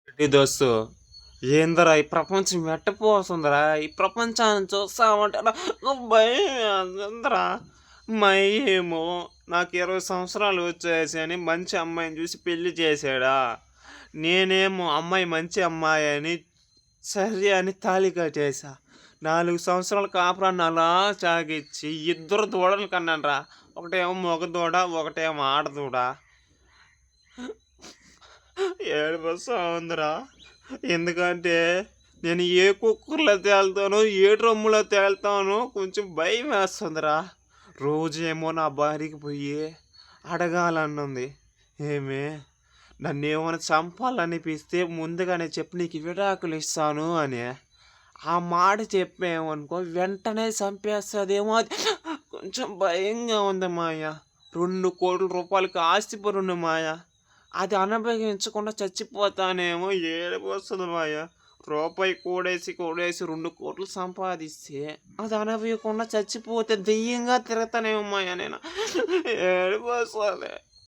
ఏంటి దోస్తు, ఏందిరా ఈ ప్రపంచం ఎట్టపోతుందిరా? ఈ ప్రపంచాన్ని చూస్తామంటే నాకు భయం వేస్తుందిరా. మా ఏమో నాకు 20 సంవత్సరాలు వచ్చేసి మంచి అమ్మాయిని చూసి పెళ్లి చేశాడా. నేనేమో అమ్మాయి మంచి అమ్మాయి అని సరే అని తాళి కట్టేసా. 4 సంవత్సరాల కాపురాన్ని అలా సాగిచ్చి ఇద్దరు దూడలు కన్నానురా. ఒకటేమో మగ దూడ, ఒకటేమో ఆడదూడ. ఏడుపొస్తుందిరా. ఎందుకంటే నేను ఏ కుక్కర్లో తేలుతానో, ఏ డ్రమ్ములో తేలుతానో కొంచెం భయం వేస్తుందిరా. రోజేమో నా భార్యకి పోయి అడగాలనుంది. ఏమి నన్నేమైనా చంపాలనిపిస్తే ముందుగానే చెప్పి నీకు విడాకులు ఇస్తాను అని. ఆ మాట చెప్పామనుకో వెంటనే చంపేస్తుందేమో, అది కొంచెం భయంగా ఉంది మాయ. 2 కోట్ల రూపాయలకి ఆస్తిపరుణ్ణి మాయ. అది అనుభవించకుండా చచ్చిపోతానేమో, ఏడుపొస్తుంది మాయ. రూపాయి కూడేసి కూడేసి 2 కోట్లు సంపాదిస్తే అది అనుభవించకుండా చచ్చిపోతే దెయ్యంగా తిరగతానేమో మాయ నేను. ఏడుపొస్తుంది.